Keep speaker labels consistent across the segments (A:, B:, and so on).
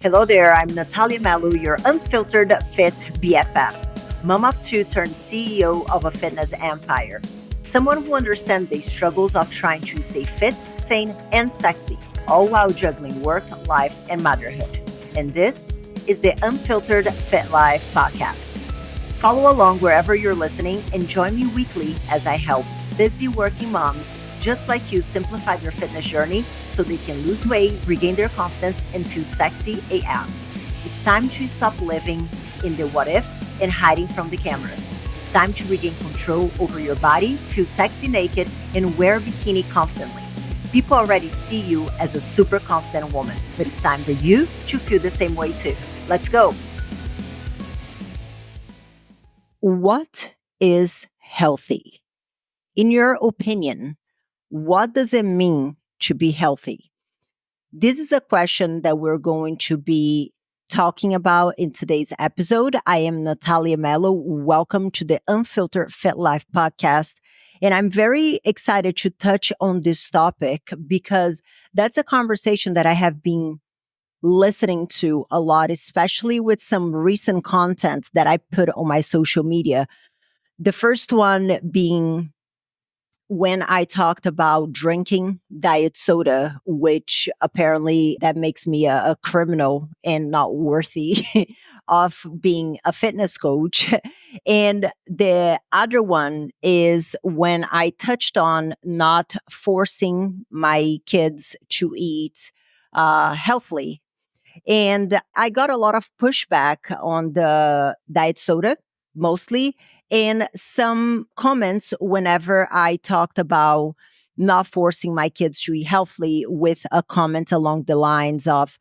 A: Hello there, I'm Nathalia Melo, your unfiltered fit BFF, mom of two turned CEO of a fitness empire. Someone who understands the struggles of trying to stay fit, sane, and sexy, all while juggling work, life, and motherhood. And this is the Unfiltered Fit Life podcast. Follow along wherever you're listening and join me weekly as I help busy working moms just like you simplify their fitness journey so they can lose weight, regain their confidence, and feel sexy AF. It's time to stop living in the what ifs and hiding from the cameras. It's time to regain control over your body, feel sexy naked, and wear a bikini confidently. People already see you as a super confident woman, but it's time for you to feel the same way too. Let's go. What is healthy? In your opinion, what does it mean to be healthy? This is a question that we're going to be talking about in today's episode. I am Nathalia Melo. Welcome to the Unfiltered Fit Life podcast. And I'm very excited to touch on this topic because that's a conversation that I have been listening to a lot, especially with some recent content that I put on my social media. The first one being when I talked about drinking diet soda, which apparently that makes me a criminal and not worthy of being a fitness coach. And the other one is when I touched on not forcing my kids to eat healthily. And I got a lot of pushback on the diet soda, mostly, and some comments whenever I talked about not forcing my kids to eat healthily, with a comment along the lines of,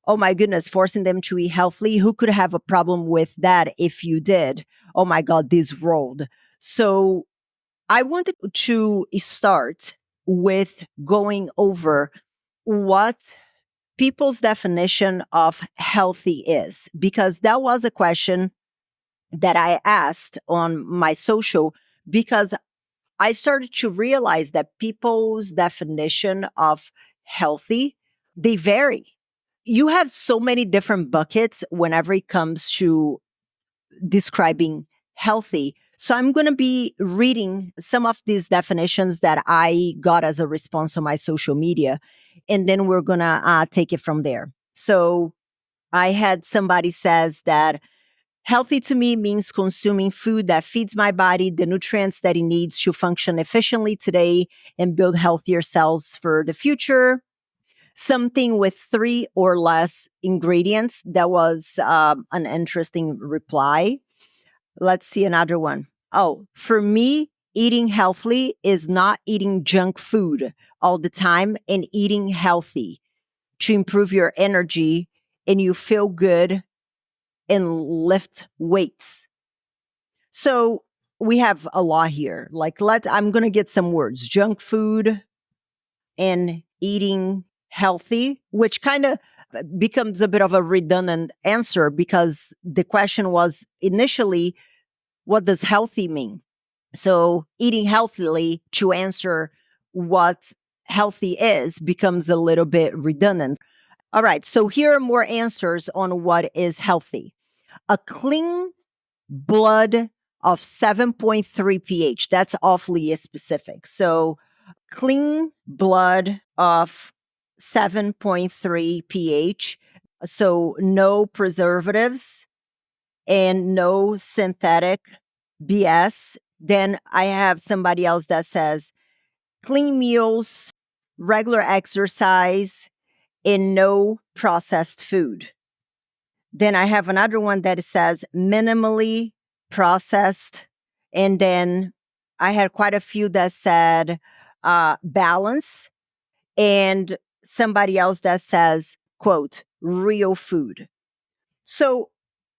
A: oh my goodness, forcing them to eat healthily. Who could have a problem with that if you did? Oh my God, this rolled. So I wanted to start with going over what people's definition of healthy is, because that was a question that I asked on my social, because I started to realize that people's definition of healthy, they vary. You have so many different buckets whenever it comes to describing healthy. So I'm going to be reading some of these definitions that I got as a response on my social media, and then we're going to take it from there. So I had somebody says that healthy to me means consuming food that feeds my body the nutrients that it needs to function efficiently today and build healthier cells for the future. Something with 3 or less ingredients. That was an interesting reply. Let's see another one. Oh, for me, eating healthily is not eating junk food all the time and eating healthy to improve your energy and you feel good and lift weights. So we have a lot here. I'm going to get some words: junk food and eating healthy, which kind of becomes a bit of a redundant answer because the question was initially, what does healthy mean? So eating healthily to answer what healthy is becomes a little bit redundant. All right. So here are more answers on what is healthy. A clean blood of 7.3 pH. That's awfully specific. So clean blood of 7.3 pH. So no preservatives and no synthetic BS. Then I have somebody else that says clean meals, regular exercise, and no processed food. Then I have another one that says minimally processed. And then I had quite a few that said balance, and somebody else that says, quote, real food. So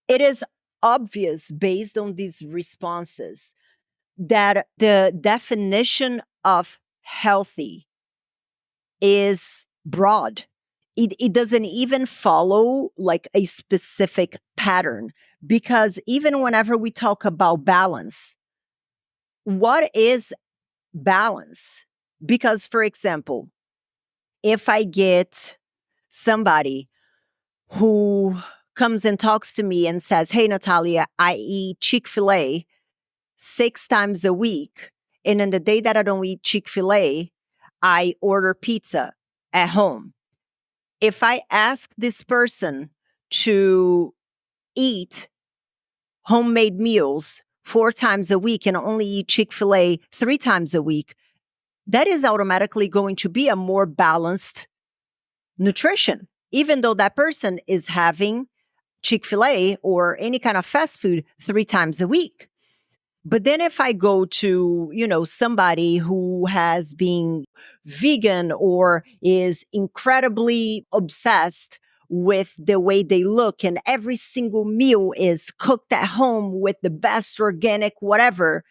A: it is obvious based on these responses that the definition of healthy is broad. It doesn't even follow like a specific pattern, because even whenever we talk about balance, what is balance? Because, for example, if I get somebody who comes and talks to me and says, "Hey, Nathalia, I eat Chick-fil-A 6 times a week. And in the day that I don't eat Chick-fil-A, I order pizza at home." If I ask this person to eat homemade meals 4 times a week and only eat Chick-fil-A 3 times a week, that is automatically going to be a more balanced nutrition, even though that person is having Chick-fil-A or any kind of fast food 3 times a week. But then if I go to, somebody who has been vegan or is incredibly obsessed with the way they look and every single meal is cooked at home with the best organic whatever,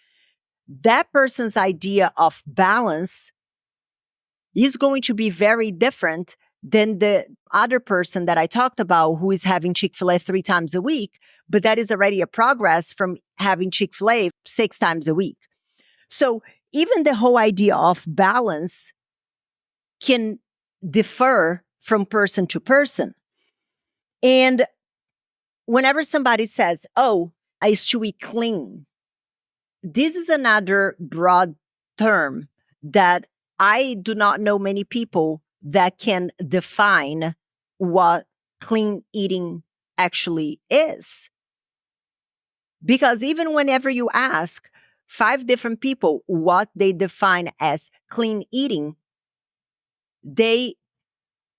A: that person's idea of balance is going to be very different than the other person that I talked about who is having Chick-fil-A 3 times a week, but that is already a progress from having Chick-fil-A 6 times a week. So even the whole idea of balance can differ from person to person. And whenever somebody says, "Oh, I should eat clean," this is another broad term that I do not know many people that can define what clean eating actually is. Because even whenever you ask 5 different people what they define as clean eating, they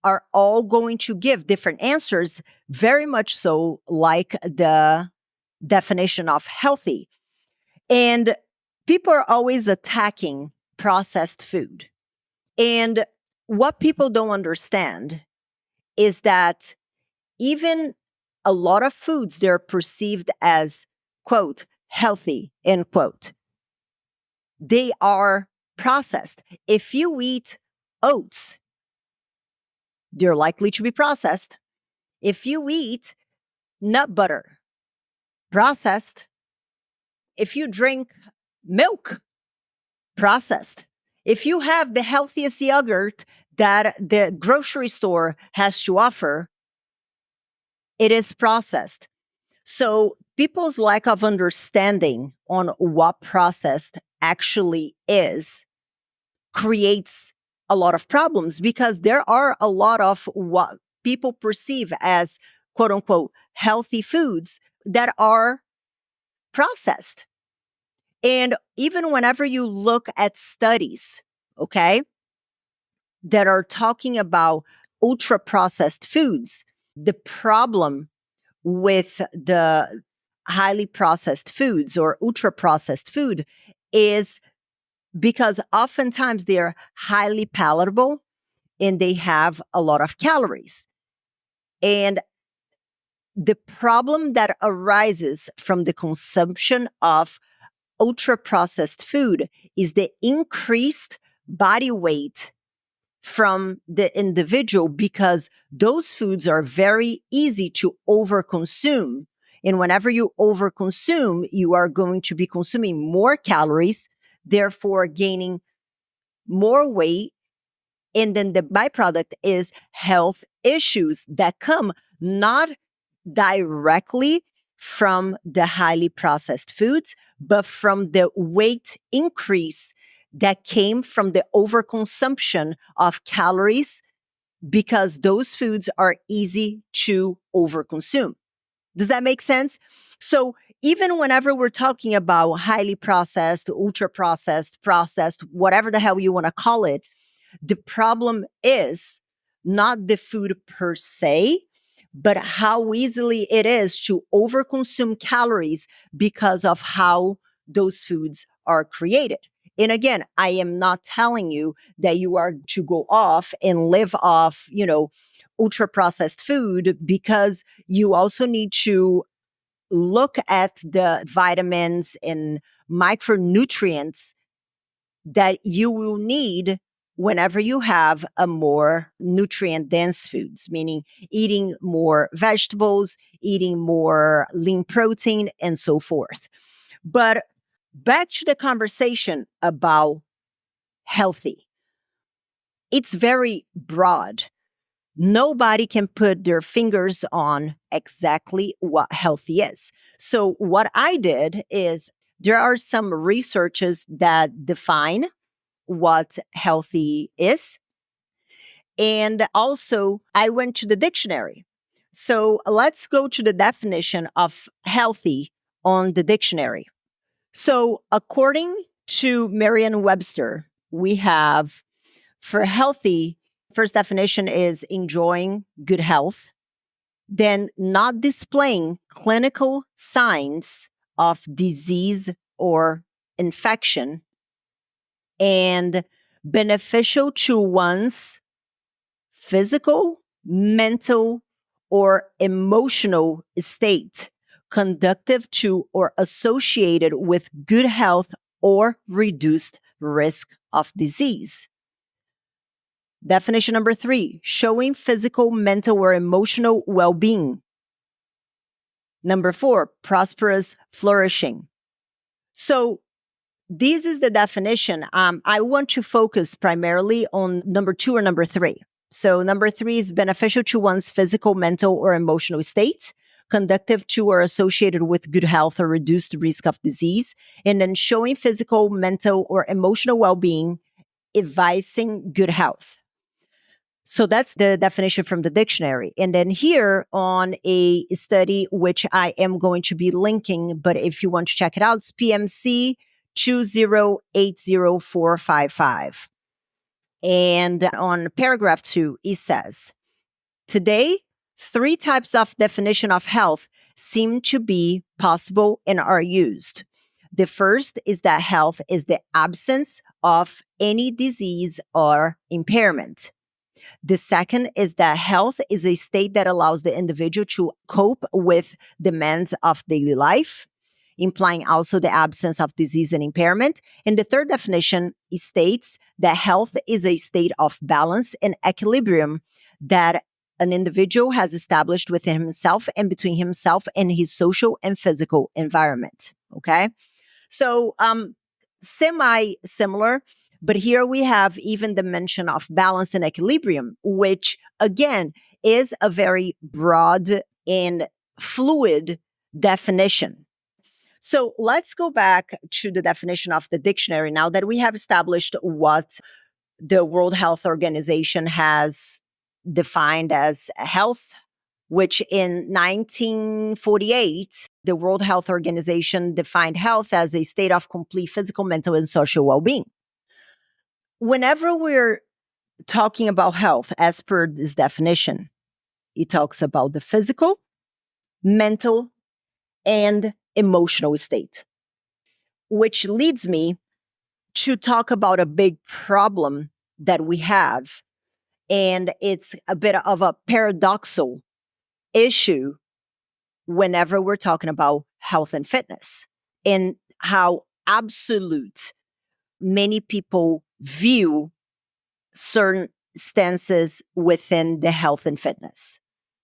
A: are all going to give different answers, very much so like the definition of healthy. And people are always attacking processed food. And what people don't understand is that even a lot of foods, they're perceived as, quote, healthy, end quote. They are processed. If you eat oats, they're likely to be processed. If you eat nut butter, processed. If you drink milk, processed. If you have the healthiest yogurt that the grocery store has to offer, it is processed. So people's lack of understanding on what processed actually is creates a lot of problems because there are a lot of what people perceive as quote unquote healthy foods that are processed. And even whenever you look at studies, okay, that are talking about ultra processed foods, the problem with the highly processed foods or ultra processed food is because oftentimes they're highly palatable and they have a lot of calories. And the problem that arises from the consumption of ultra processed food is the increased body weight from the individual because those foods are very easy to overconsume. And whenever you overconsume, you are going to be consuming more calories, therefore gaining more weight. And then the byproduct is health issues that come not directly from the highly processed foods, but from the weight increase that came from the overconsumption of calories because those foods are easy to overconsume. Does that make sense? So even whenever we're talking about highly processed, ultra processed, processed, whatever the hell you want to call it, the problem is not the food per se, but how easily it is to overconsume calories because of how those foods are created. And again, I am not telling you that you are to go off and live off, ultra processed food, because you also need to look at the vitamins and micronutrients that you will need whenever you have a more nutrient dense foods, meaning eating more vegetables, eating more lean protein, and so forth. But back to the conversation about healthy. It's very broad Nobody can put their fingers on exactly what healthy is. So, what I did is there are some researches that define what healthy is. And also, I went to the dictionary. So, let's go to the definition of healthy on the dictionary. So, according to Merriam-Webster, we have for healthy, first definition is enjoying good health, then not displaying clinical signs of disease or infection, and beneficial to one's physical, mental, or emotional state, conducive to or associated with good health or reduced risk of disease. Definition number 3, showing physical, mental, or emotional well being. Number 4, prosperous flourishing. So, this is the definition. I want to focus primarily on number 2 or number 3. So, number 3 is beneficial to one's physical, mental, or emotional state, conducive to or associated with good health or reduced risk of disease, and then showing physical, mental, or emotional well being, advising good health. So that's the definition from the dictionary. And then here on a study, which I am going to be linking, but if you want to check it out, it's PMC 2080455. And on paragraph 2, it says, today, 3 types of definition of health seem to be possible and are used. The first is that health is the absence of any disease or impairment. The second is that health is a state that allows the individual to cope with demands of daily life, implying also the absence of disease and impairment. And the third definition states that health is a state of balance and equilibrium that an individual has established within himself and between himself and his social and physical environment. Okay. So, semi-similar, but here we have even the mention of balance and equilibrium, which again is a very broad and fluid definition. So let's go back to the definition of the dictionary now that we have established what the World Health Organization has defined as health, which in 1948, the World Health Organization defined health as a state of complete physical, mental, and social well-being. Whenever we're talking about health, as per this definition, it talks about the physical, mental, and emotional state, which leads me to talk about a big problem that we have. And it's a bit of a paradoxical issue whenever we're talking about health and fitness, and how absolute many people view certain stances within the health and fitness.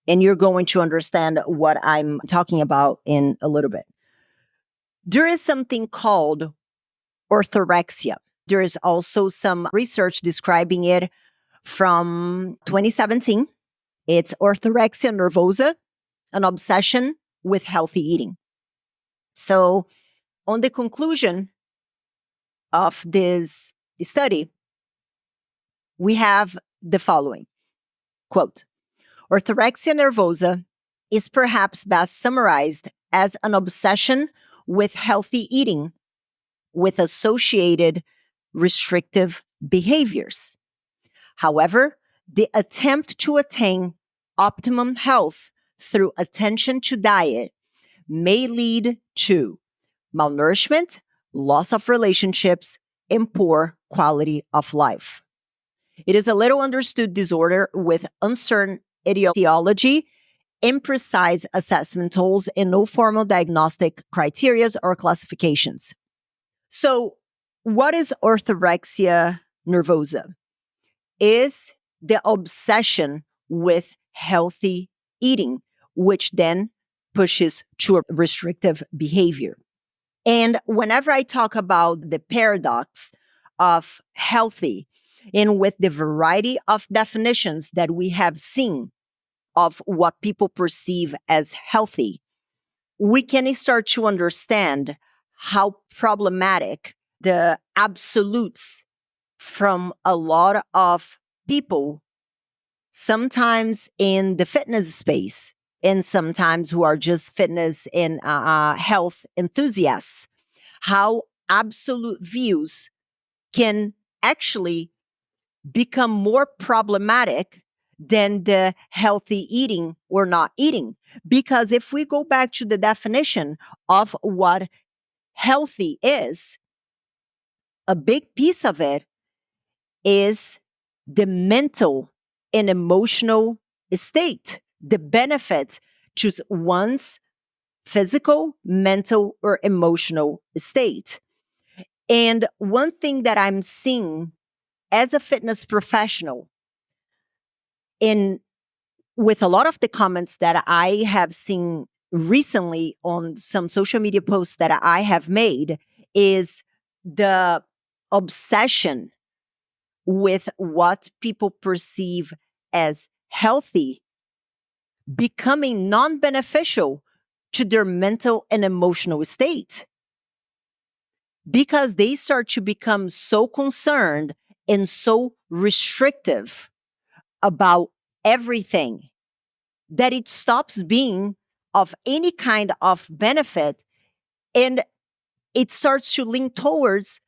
A: And you're going to understand what I'm talking about in a little bit. There is something called orthorexia. There is also some research describing it from 2017. It's orthorexia nervosa, an obsession with healthy eating. So, on the conclusion of this study, we have the following quote: Orthorexia nervosa is perhaps best summarized as an obsession with healthy eating with associated restrictive behaviors. However, the attempt to attain optimum health through attention to diet may lead to malnourishment, loss of relationships, and poor quality of life. It is a little understood disorder with uncertain etiology, imprecise assessment tools, and no formal diagnostic criteria or classifications. So, what is orthorexia nervosa? Is the obsession with healthy eating, which then pushes to a restrictive behavior. And whenever I talk about the paradox of healthy, And with the variety of definitions that we have seen of what people perceive as healthy, we can start to understand how problematic the absolutes from a lot of people, sometimes in the fitness space, and sometimes who are just fitness and health enthusiasts, how absolute views can actually become more problematic than the healthy eating or not eating. Because if we go back to the definition of what healthy is, a big piece of it is the mental and emotional state, the benefits to one's physical, mental, or emotional state. And one thing that I'm seeing as a fitness professional in with a lot of the comments that I have seen recently on some social media posts that I have made is the obsession with what people perceive as healthy becoming non beneficial to their mental and emotional state because they start to become so concerned and so restrictive about everything that it stops being of any kind of benefit and it starts to lean towards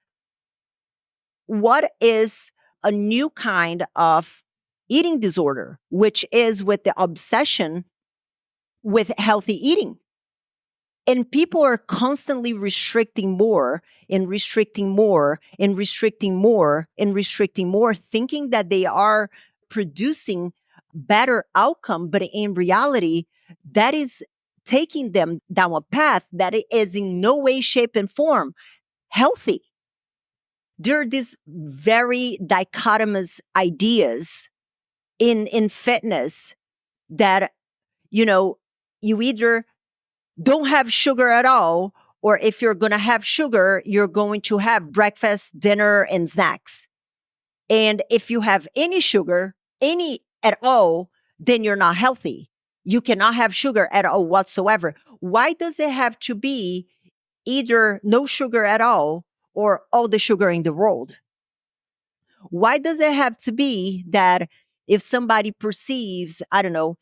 A: what is a new kind of eating disorder, which is with the obsession with healthy eating. And people are constantly restricting more and restricting more and restricting more and restricting more, thinking that they are producing better outcome. But in reality, that is taking them down a path that is in no way, shape, and form healthy. There are these very dichotomous ideas in fitness that, you know, you either don't have sugar at all, or if you're going to have sugar, you're going to have breakfast, dinner, and snacks. And if you have any sugar, any at all, then you're not healthy. You cannot have sugar at all whatsoever. Why does it have to be either no sugar at all or all the sugar in the world? Why does it have to be that if somebody perceives, I don't know,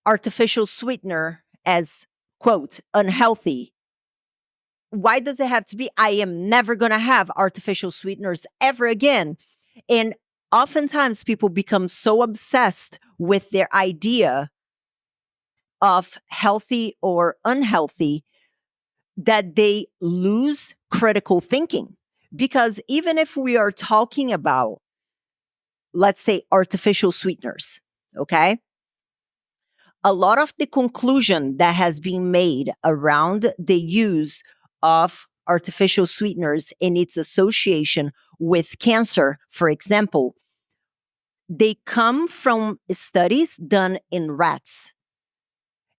A: artificial sweetener as, quote, unhealthy, why does it have to be, I am never going to have artificial sweeteners ever again? And oftentimes people become so obsessed with their idea of healthy or unhealthy that they lose critical thinking. Because even if we are talking about, let's say, artificial sweeteners, okay? A lot of the conclusion that has been made around the use of artificial sweeteners and its association with cancer, for example, they come from studies done in rats.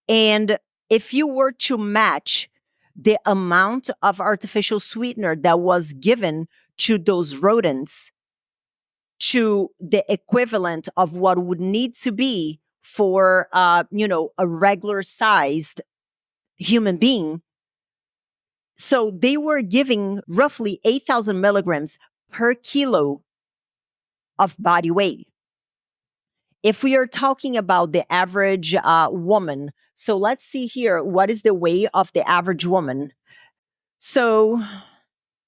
A: And if you were to match the amount of artificial sweetener that was given to those rodents to the equivalent of what would need to be for, a regular sized human being. So they were giving roughly 8,000 milligrams per kilo of body weight. If we are talking about the average woman, so let's see here, what is the weight of the average woman? So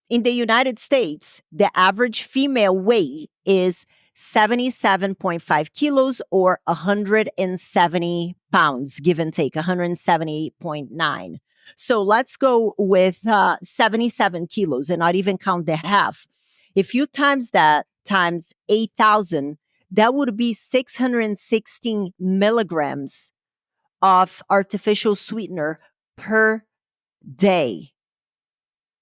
A: in the United States, the average female weight is 77.5 kilos or 170 pounds, give and take, 170.9. So let's go with 77 kilos and not even count the half. If you times that times 8,000, that would be 616 milligrams of artificial sweetener per day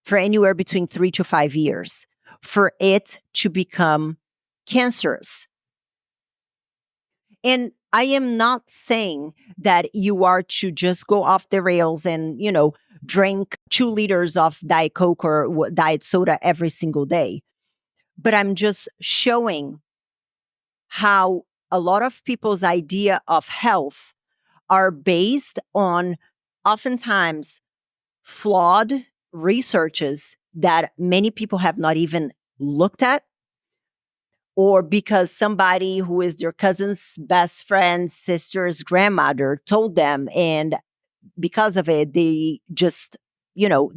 A: for anywhere between 3 to 5 years for it to become cancerous. And I am not saying that you are to just go off the rails and, drink 2 liters of Diet Coke or Diet Soda every single day. but I'm just showing how a lot of people's idea of health are based on oftentimes flawed researches that many people have not even looked at, or because somebody who is their cousin's best friend's sister's grandmother told them, and because of it, they just,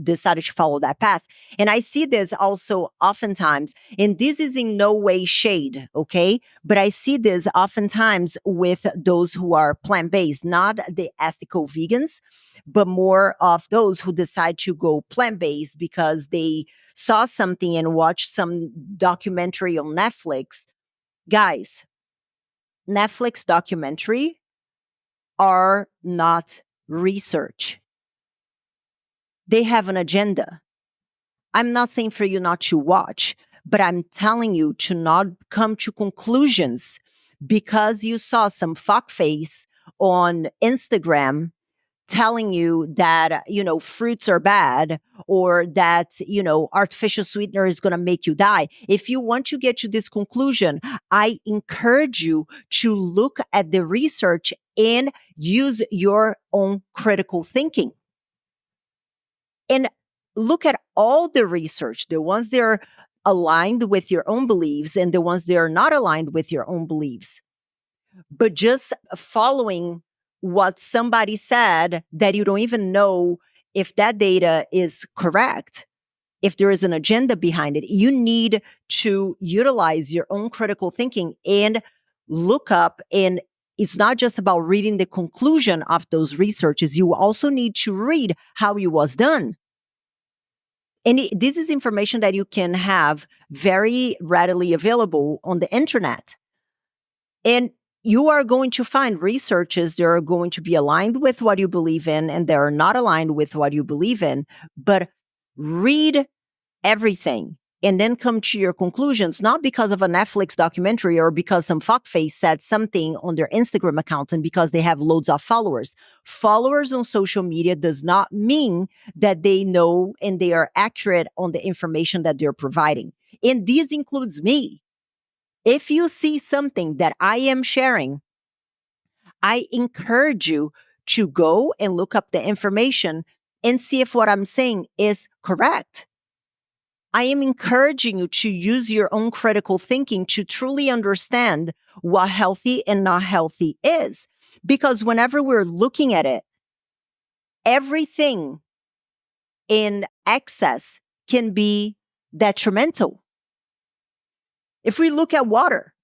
A: decided to follow that path. And I see this also oftentimes, and this is in no way shade, okay? But I see this oftentimes with those who are plant based, not the ethical vegans, but more of those who decide to go plant based because they saw something and watched some documentary on Netflix. Guys, Netflix documentary are not research. They have an agenda. I'm not saying for you not to watch, but I'm telling you to not come to conclusions because you saw some fuckface on Instagram telling you that, fruits are bad, or that, artificial sweetener is going to make you die. If you want to get to this conclusion, I encourage you to look at the research and use your own critical thinking. And look at all the research, the ones that are aligned with your own beliefs and the ones that are not aligned with your own beliefs. But just following what somebody said that you don't even know if that data is correct, if there is an agenda behind it, you need to utilize your own critical thinking and look up. And it's not just about reading the conclusion of those researches. You also need to read how it was done. And this is information that you can have very readily available on the internet. And you are going to find researches that are going to be aligned with what you believe in and they are not aligned with what you believe in. But read everything and then come to your conclusions, not because of a Netflix documentary or because some fuckface said something on their Instagram account and because they have loads of followers. Followers on social media does not mean that they know and they are accurate on the information that they're providing. And this includes me. If you see something that I am sharing, I encourage you to go and look up the information and see if what I'm saying is correct. I am encouraging you to use your own critical thinking to truly understand what healthy and not healthy is. Because whenever we're looking at it, everything in excess can be detrimental. If we look at water,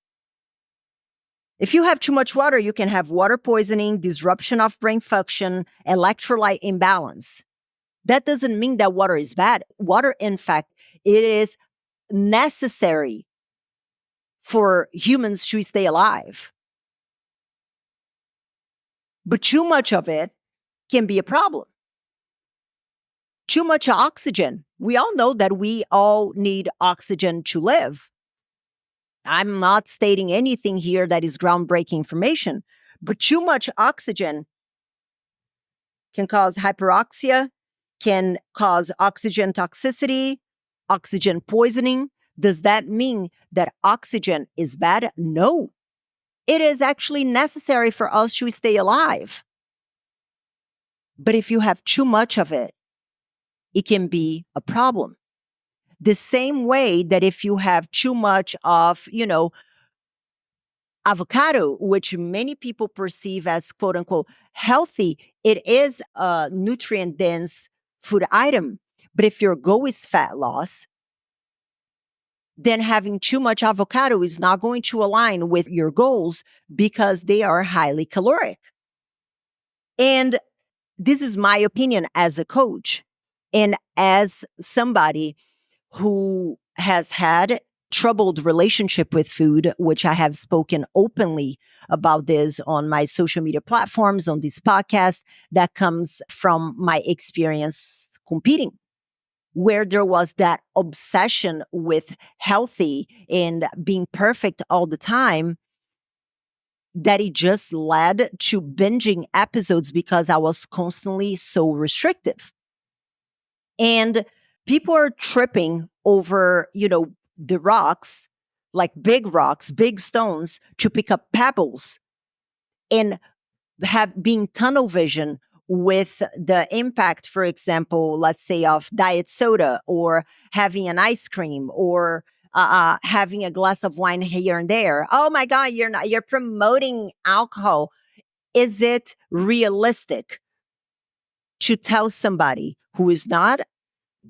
A: if you have too much water, you can have water poisoning, disruption of brain function, electrolyte imbalance. That doesn't mean that water is bad. Water, in fact, it is necessary for humans to stay alive. But too much of it can be a problem. Too much oxygen. We all know that we all need oxygen to live. I'm not stating anything here that is groundbreaking information, but too much oxygen can cause hyperoxia, can cause oxygen toxicity, oxygen poisoning. Does that mean that oxygen is bad? No. It is actually necessary for us to stay alive. But if you have too much of it, it can be a problem. The same way that if you have too much of, avocado, which many people perceive as quote unquote healthy, it is a nutrient dense food item. But if your goal is fat loss, then having too much avocado is not going to align with your goals because they are highly caloric. And this is my opinion as a coach and as somebody who has had troubled relationship with food, which I have spoken openly about this on my social media platforms, on this podcast, that comes from my experience competing, where there was that obsession with healthy and being perfect all the time, that it just led to binging episodes because I was constantly so restrictive. And people are tripping over, the rocks, like big rocks, big stones, to pick up pebbles and have being tunnel vision with the impact, for example, let's say of diet soda or having an ice cream or having a glass of wine here and there. Oh my God, you're promoting alcohol. Is it realistic to tell somebody who is not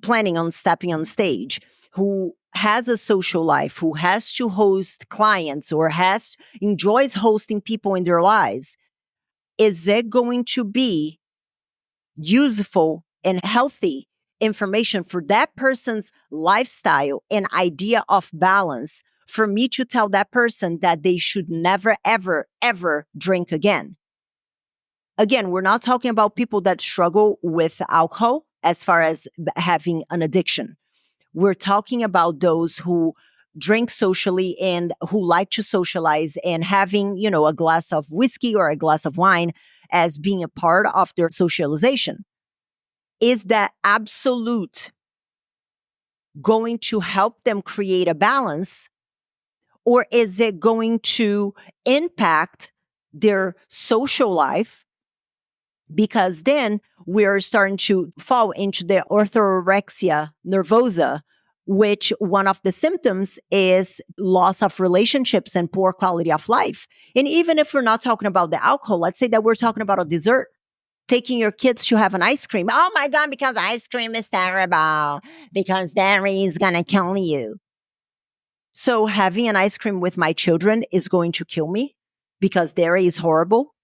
A: planning on stepping on stage, who has a social life, who has to host clients or enjoys hosting people in their lives, is it going to be useful and healthy information for that person's lifestyle and idea of balance for me to tell that person that they should never, ever, ever drink again? Again, we're not talking about people that struggle with alcohol as far as having an addiction. We're talking about those who drink socially and who like to socialize and having, a glass of whiskey or a glass of wine as being a part of their socialization. Is that absolute going to help them create a balance, or is it going to impact their social life? Because then we're starting to fall into the orthorexia nervosa, which one of the symptoms is loss of relationships and poor quality of life. And even if we're not talking about the alcohol, let's say that we're talking about a dessert, taking your kids to have an ice cream. Oh my God, because ice cream is terrible, because dairy is going to kill you. So having an ice cream with my children is going to kill me because dairy is horrible?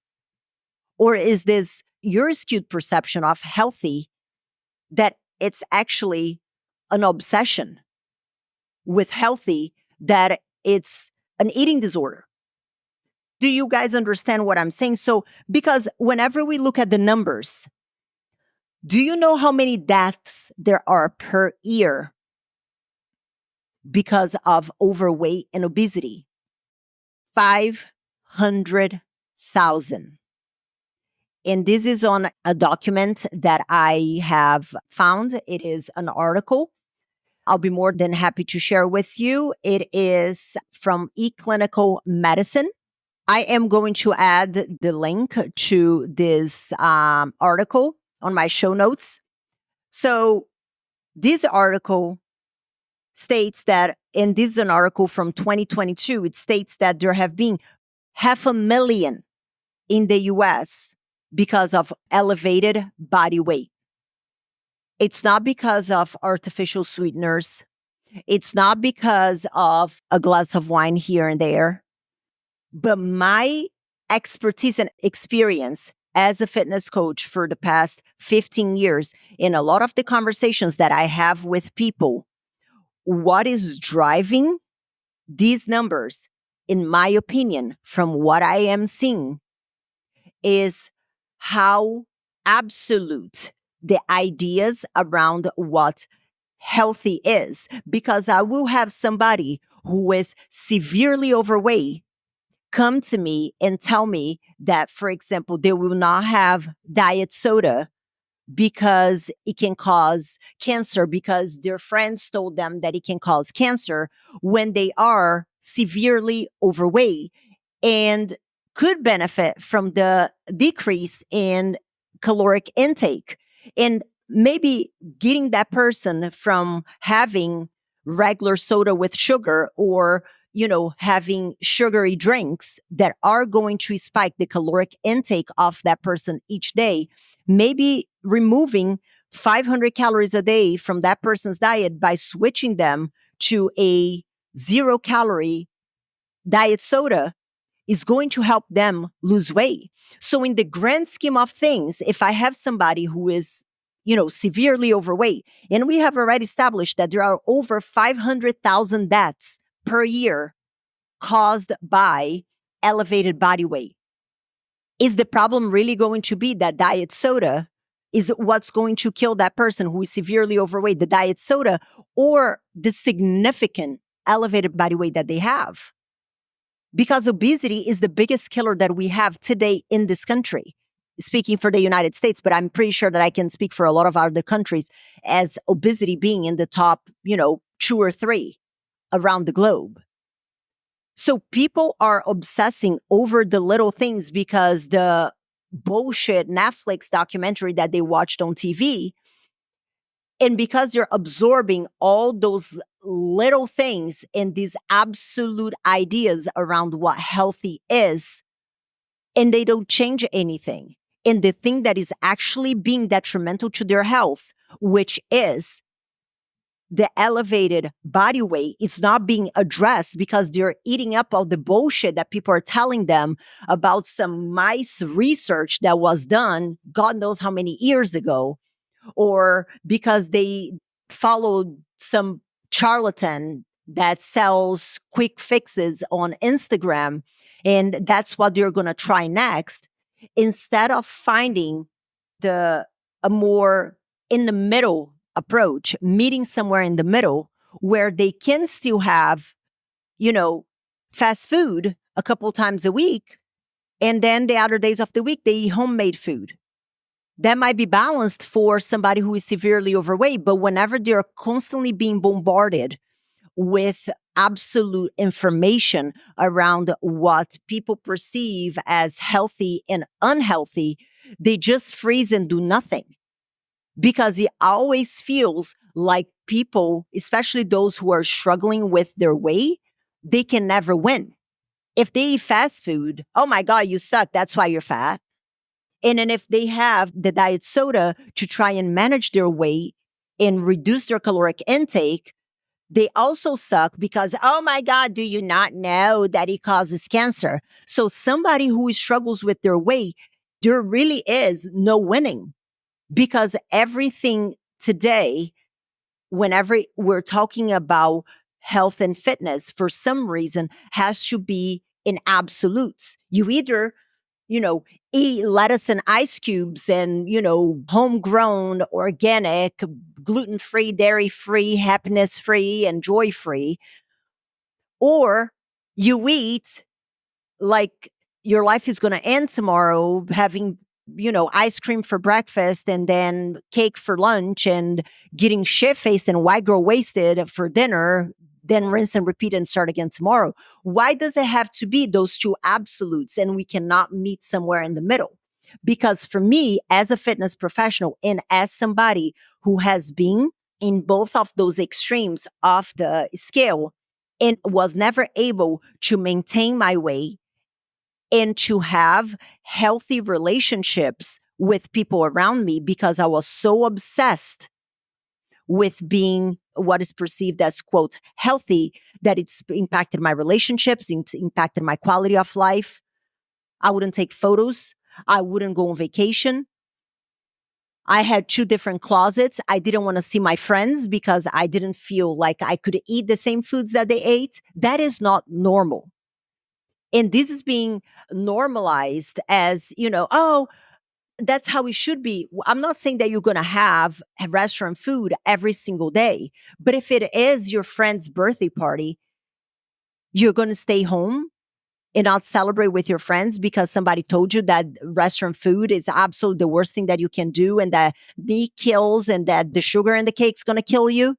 A: Or is this your skewed perception of healthy that it's actually an obsession with healthy, that it's an eating disorder? Do you guys understand what I'm saying? So, because whenever we look at the numbers, do you know how many deaths there are per year because of overweight and obesity? 500,000. And this is on a document that I have found. It is an article. I'll be more than happy to share with you. It is from eClinical Medicine. I am going to add the link to this article on my show notes. So this article states that, and this is an article from 2022, it states that there have been 500,000 in the US because of elevated body weight. It's not because of artificial sweeteners. It's not because of a glass of wine here and there. But my expertise and experience as a fitness coach for the past 15 years, in a lot of the conversations that I have with people, what is driving these numbers, in my opinion, from what I am seeing, is how absolute the ideas around what healthy is. Because I will have somebody who is severely overweight come to me and tell me that, for example, they will not have diet soda because it can cause cancer, because their friends told them that it can cause cancer when they are severely overweight and could benefit from the decrease in caloric intake. And maybe getting that person from having regular soda with sugar or having sugary drinks that are going to spike the caloric intake of that person each day, maybe removing 500 calories a day from that person's diet by switching them to a 0-calorie diet soda is going to help them lose weight. So in the grand scheme of things, if I have somebody who is, severely overweight, and we have already established that there are over 500,000 deaths per year caused by elevated body weight, is the problem really going to be that diet soda is what's going to kill that person who is severely overweight, the diet soda, or the significant elevated body weight that they have? Because obesity is the biggest killer that we have today in this country. Speaking for the United States, but I'm pretty sure that I can speak for a lot of other countries as obesity being in the top, 2 or 3. around the globe. So people are obsessing over the little things because the bullshit Netflix documentary that they watched on TV, and because they're absorbing all those little things and these absolute ideas around what healthy is, and they don't change anything. And the thing that is actually being detrimental to their health, which is the elevated body weight, is not being addressed because they're eating up all the bullshit that people are telling them about some mice research that was done God knows how many years ago, or because they followed some charlatan that sells quick fixes on Instagram, and that's what they're going to try next, instead of finding the a more in the middle approach, meeting somewhere in the middle where they can still have, you know, fast food a couple times a week, and then the other days of the week they eat homemade food. That might be balanced for somebody who is severely overweight, but whenever they're constantly being bombarded with absolute information around what people perceive as healthy and unhealthy, they just freeze and do nothing. Because it always feels like people, especially those who are struggling with their weight, they can never win. If they eat fast food, oh my God, you suck. That's why you're fat. And then if they have the diet soda to try and manage their weight and reduce their caloric intake, they also suck because, oh my God, do you not know that it causes cancer? So somebody who struggles with their weight, there really is no winning, because everything today, whenever we're talking about health and fitness, for some reason has to be in absolutes. You either eat lettuce and ice cubes and, homegrown, organic, gluten free, dairy free, happiness free, and joy free. Or you eat like your life is going to end tomorrow, having, ice cream for breakfast and then cake for lunch and getting shit faced and white girl wasted for dinner, then rinse and repeat and start again tomorrow. Why does it have to be those two absolutes and we cannot meet somewhere in the middle? Because for me, as a fitness professional and as somebody who has been in both of those extremes of the scale and was never able to maintain my weight and to have healthy relationships with people around me, because I was so obsessed with being what is perceived as, quote, healthy, that it's impacted my relationships, it's impacted my quality of life. I wouldn't take photos. I wouldn't go on vacation. I had two different closets. I didn't want to see my friends because I didn't feel like I could eat the same foods that they ate. That is not normal. And this is being normalized as, oh, that's how it should be. I'm not saying that you're going to have restaurant food every single day, but if it is your friend's birthday party, you're going to stay home and not celebrate with your friends because somebody told you that restaurant food is absolutely the worst thing that you can do and that meat kills and that the sugar in the cake is going to kill you.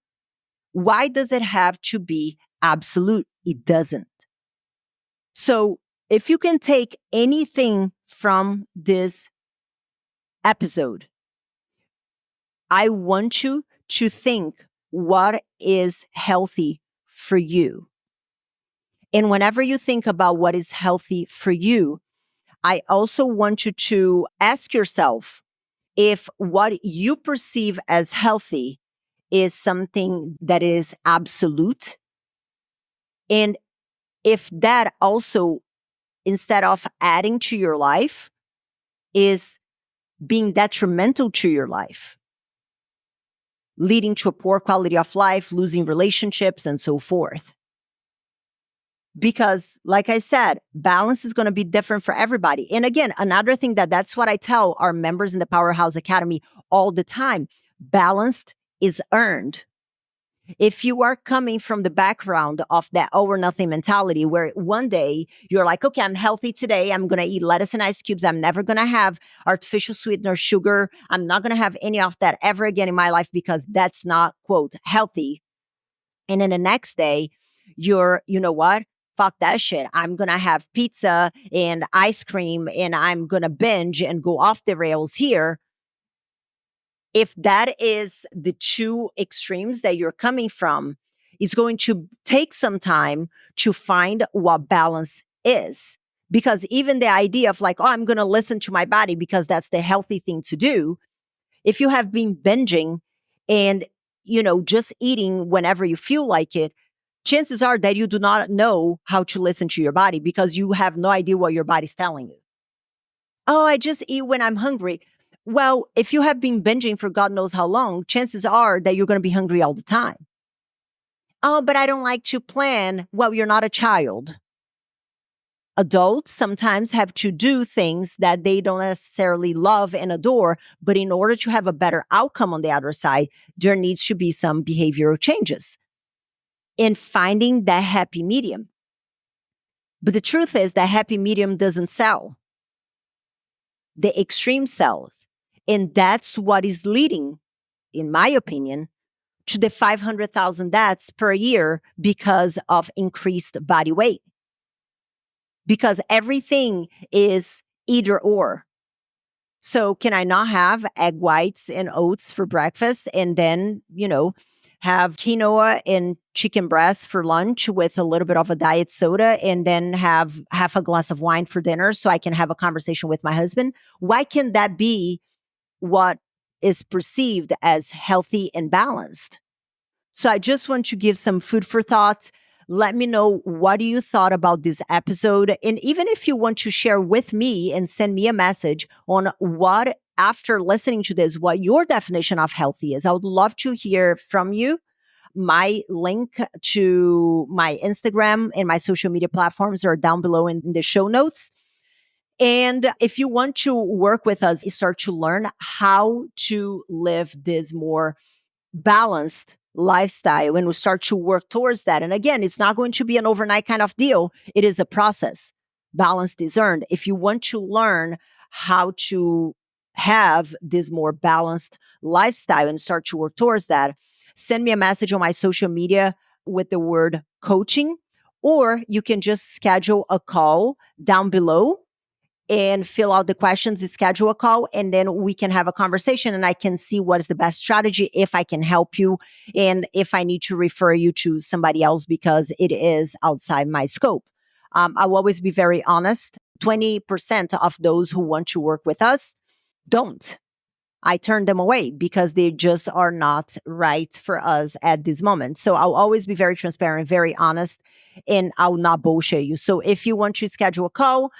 A: Why does it have to be absolute? It doesn't. So if you can take anything from this episode, I want you to think what is healthy for you. And whenever you think about what is healthy for you, I also want you to ask yourself if what you perceive as healthy is something that is absolute. And if that also, instead of adding to your life, is being detrimental to your life, leading to a poor quality of life, losing relationships, and so forth. Because, like I said, balance is going to be different for everybody. And again, another thing that's what I tell our members in the Powerhouse Academy all the time. Balanced is earned. If you are coming from the background of that all or nothing mentality, where one day you're like, okay, I'm healthy today. I'm going to eat lettuce and ice cubes. I'm never going to have artificial sweetener, sugar. I'm not going to have any of that ever again in my life because that's not, quote, healthy. And then the next day, you're, you know what? Fuck that shit. I'm going to have pizza and ice cream and I'm going to binge and go off the rails here. If that is the two extremes that you're coming from, it's going to take some time to find what balance is. Because even the idea of like, oh, I'm going to listen to my body because that's the healthy thing to do. If you have been binging and, just eating whenever you feel like it, chances are that you do not know how to listen to your body because you have no idea what your body's telling you. Oh, I just eat when I'm hungry. Well, if you have been binging for God knows how long, chances are that you're going to be hungry all the time. Oh, but I don't like to plan. Well, you're not a child. Adults sometimes have to do things that they don't necessarily love and adore, but in order to have a better outcome on the other side, there needs to be some behavioral changes in finding that happy medium. But the truth is that happy medium doesn't sell. The extreme sells. And that's what is leading, in my opinion, to the 500,000 deaths per year because of increased body weight. Because everything is either or. So can I not have egg whites and oats for breakfast and then, have quinoa and chicken breast for lunch with a little bit of a diet soda and then have half a glass of wine for dinner so I can have a conversation with my husband? Why can't that be what is perceived as healthy and balanced? So I just want to give some food for thought. Let me know what you thought about this episode. And even if you want to share with me and send me a message on what, after listening to this, what your definition of healthy is, I would love to hear from you. My link to my Instagram and my social media platforms are down below in the show notes. And if you want to work with us, start to learn how to live this more balanced lifestyle and we start to work towards that. And again, it's not going to be an overnight kind of deal. It is a process. Balance is earned. If you want to learn how to have this more balanced lifestyle and start to work towards that, send me a message on my social media with the word coaching, or you can just schedule a call down below and fill out the questions, schedule a call, and then we can have a conversation and I can see what is the best strategy, if I can help you, and if I need to refer you to somebody else because it is outside my scope. I'll always be very honest. 20% of those who want to work with us don't. I turn them away because they just are not right for us at this moment. So I'll always be very transparent, very honest, and I'll not bullshit you. So if you want to schedule a call,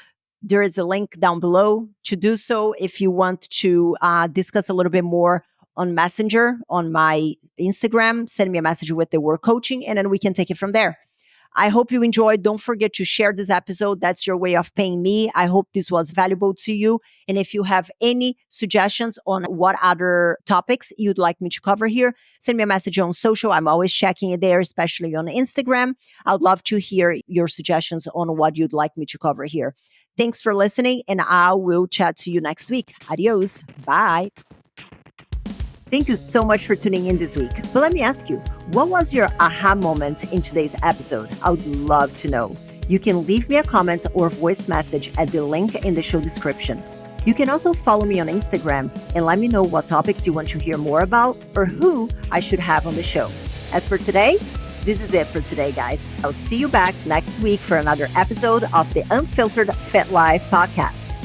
A: there is a link down below to do so. If you want to discuss a little bit more on Messenger, on my Instagram, send me a message with the word coaching, and then we can take it from there. I hope you enjoyed. Don't forget to share this episode. That's your way of paying me. I hope this was valuable to you. And if you have any suggestions on what other topics you'd like me to cover here, send me a message on social. I'm always checking it there, especially on Instagram. I would love to hear your suggestions on what you'd like me to cover here. Thanks for listening, and I will chat to you next week. Adios. Bye. Thank you so much for tuning in this week. But let me ask you, what was your aha moment in today's episode? I would love to know. You can leave me a comment or voice message at the link in the show description. You can also follow me on Instagram and let me know what topics you want to hear more about or who I should have on the show. As for today, this is it for today, guys. I'll see you back next week for another episode of the Unfiltered Fit Life podcast.